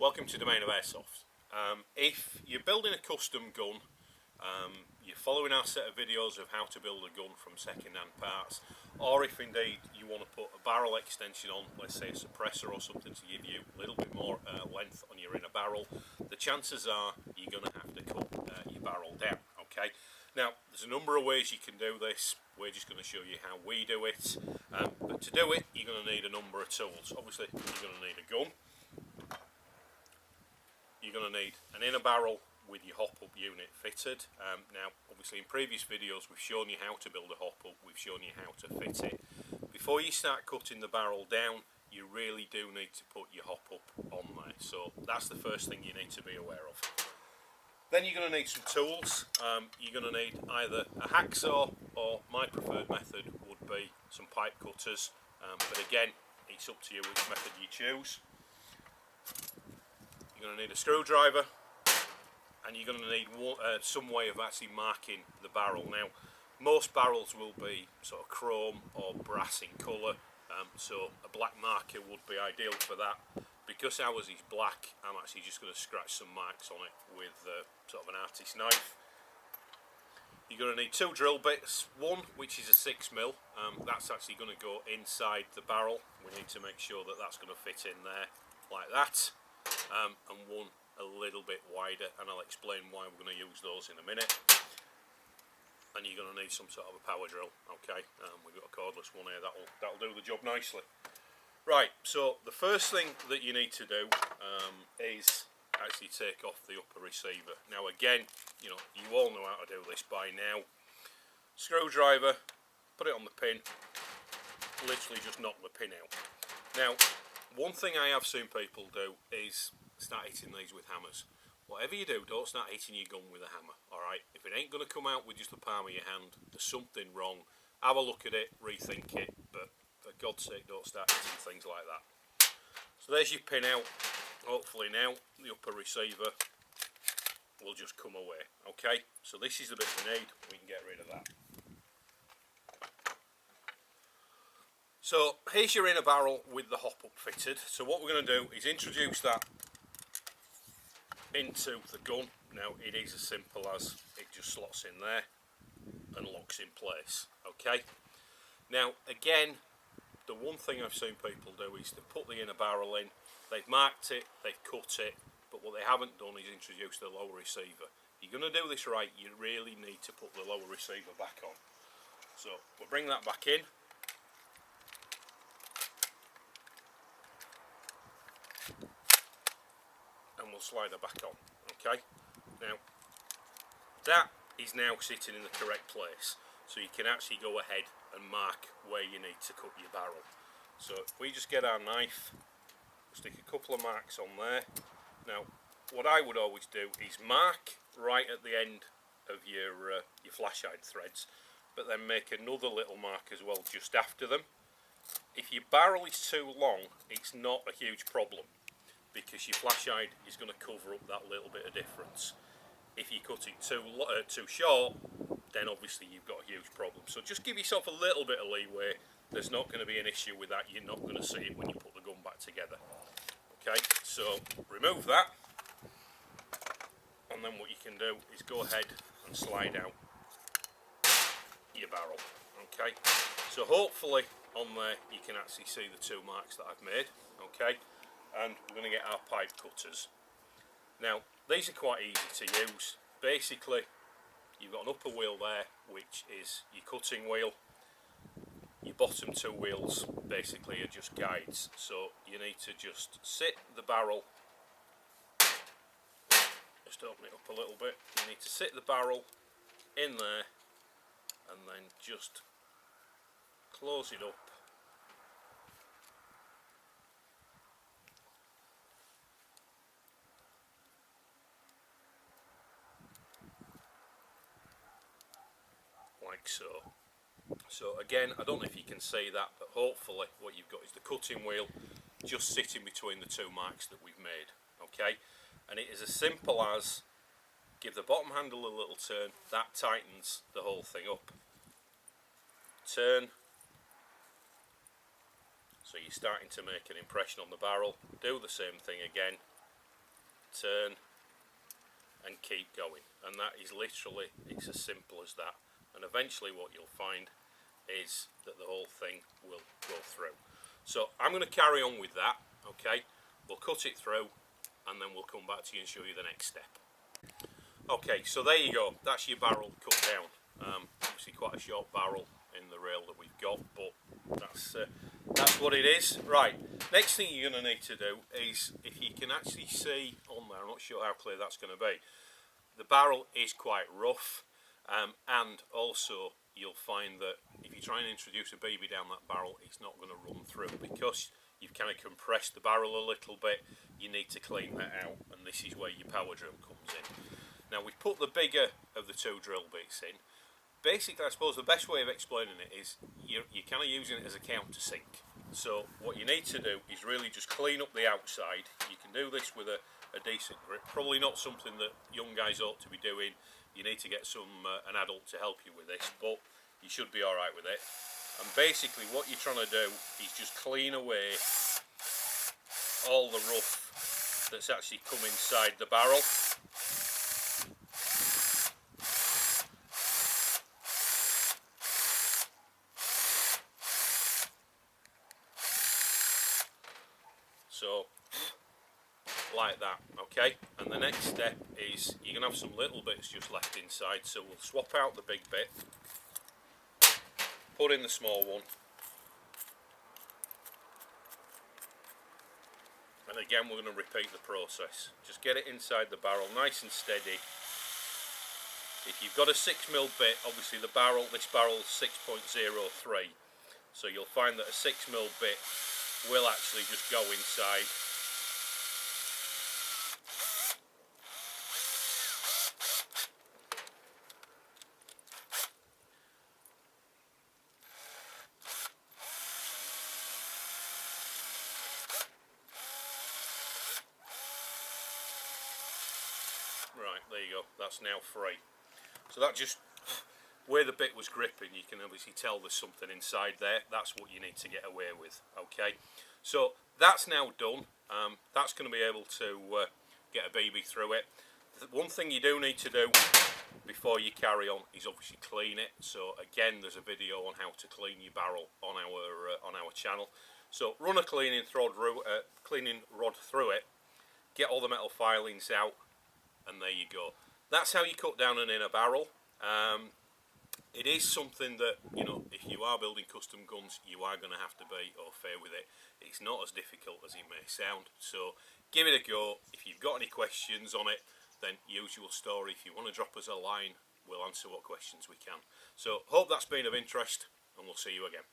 Welcome to Domainofairsoft. If you're building a custom gun, you're following our set of videos of how to build a gun from second-hand parts, or if indeed you want to put a barrel extension on, let's say a suppressor or something to give you a little bit more length on your inner barrel, the chances are you're going to have to cut your barrel down. Okay. Now, there's a number of ways you can do this. We're just going to show you how we do it. But to do it, you're going to need a number of tools. Obviously, you're going to need a gun. You're going to need an inner barrel with your hop-up unit fitted. Now, obviously, in previous videos, we've shown you how to build a hop-up. We've shown you how to fit it. Before you start cutting the barrel down, you really do need to put your hop-up on there. So that's the first thing you need to be aware of. Then you're going to need some tools. You're going to need either a hacksaw, or my preferred method would be some pipe cutters. But again, it's up to you which method you choose. You're going to need a screwdriver, and you're going to need some way of actually marking the barrel. Now, most barrels will be sort of chrome or brass in colour, so a black marker would be ideal for that. Because ours is black, I'm actually just going to scratch some marks on it with sort of an artist's knife. You're going to need two drill bits, one which is a 6mm, that's actually going to go inside the barrel. We need to make sure that that's going to fit in there like that, and one a little bit wider, and I'll explain why we're going to use those in a minute. And you're going to need some sort of a power drill. Okay, we've got a cordless one here, that'll do the job nicely. Right, so the first thing that you need to do is actually take off the upper receiver. Now again, you all know how to do this by now. Screwdriver, put it on the pin, literally just knock the pin out. Now, one thing I have seen people do is start hitting these with hammers. Whatever you do, don't start hitting your gun with a hammer, alright? If it ain't going to come out with just the palm of your hand, there's something wrong. Have a look at it, rethink it, but for God's sake, don't start hitting things like that. So there's your pin out. Hopefully now the upper receiver will just come away. Okay, so this is the bit we need. We can get rid of that. So here's your inner barrel with the hop-up fitted. So what we're going to do is introduce that into the gun. Now it is as simple as it just slots in there and locks in place. Okay. Now again, the one thing I've seen people do is to put the inner barrel in, they've marked it, they've cut it, but what they haven't done is introduce the lower receiver. If you're going to do this right, you really need to put the lower receiver back on. So we'll bring that back in. And we'll slide it back on. Okay, now that is now sitting in the correct place, so you can actually go ahead and mark where you need to cut your barrel. So if we just get our knife, stick a couple of marks on there. Now what I would always do is mark right at the end of your flashlight threads, but then make another little mark as well just after them. If your barrel is too long, it's not a huge problem, because your flashlight is going to cover up that little bit of difference. If you cut it too short, then obviously you've got a huge problem. So just give yourself a little bit of leeway. There's not going to be an issue with that. You're not going to see it when you put the gun back together. Okay, so remove that, and then what you can do is go ahead and slide out your barrel. Okay, so hopefully on there you can actually see the two marks that I've made. Okay, and we're going to get our pipe cutters. Now these are quite easy to use. Basically, you've got an upper wheel there, which is your cutting wheel. Your bottom two wheels basically are just guides. So you need to just sit the barrel, just open it up a little bit. You need to sit the barrel in there and then just close it up. Like so. So again, I don't know if you can see that, but hopefully what you've got is the cutting wheel just sitting between the two marks that we've made. Okay, and it is as simple as give the bottom handle a little turn. That tightens the whole thing up. Turn. So you're starting to make an impression on the barrel. Do the same thing again. turn, and keep going. And that is literally, it's as simple as that. And eventually what you'll find is that the whole thing will go through. So I'm going to carry on with that, okay? We'll cut it through and then we'll come back to you and show you the next step. Okay, so there you go, that's your barrel cut down. Obviously quite a short barrel in the rail that we've got, but that's what it is. Right, next thing you're going to need to do is, if you can actually see on there, I'm not sure how clear that's going to be, the barrel is quite rough, and also you'll find that if you try and introduce a BB down that barrel, it's not going to run through because you've kind of compressed the barrel a little bit. You need to clean that out, and this is where your power drum comes in. Now we've put the bigger of the two drill bits in. Basically, I suppose the best way of explaining it is you're kind of using it as a countersink. So what you need to do is really just clean up the outside. You can do this with a decent grip. Probably not something that young guys ought to be doing. You need to get an adult to help you with this, but you should be alright with it. And basically what you're trying to do is just clean away all the rough that's actually come inside the barrel. So, like that, okay? And the next step is you're going to have some little bits just left inside, so we'll swap out the big bit, put in the small one, and again we're going to repeat the process. Just get it inside the barrel nice and steady. If you've got a 6mm bit, obviously this barrel is 6.03, so you'll find that a 6mm bit will actually just go inside. Right, there you go, that's now free. So that just, where the bit was gripping, you can obviously tell there's something inside there. That's what you need to get away with, okay? So that's now done. That's going to be able to get a BB through it. The one thing you do need to do before you carry on is obviously clean it. So again, there's a video on how to clean your barrel on our channel. So run a cleaning rod through it, get all the metal filings out, and there you go. That's how you cut down an inner barrel. It is something that, you know, if you are building custom guns, you are going to have to be au fait with it. It's not as difficult as it may sound, so give it a go. If you've got any questions on it, then usual story. If you want to drop us a line, we'll answer what questions we can. So hope that's been of interest, and we'll see you again.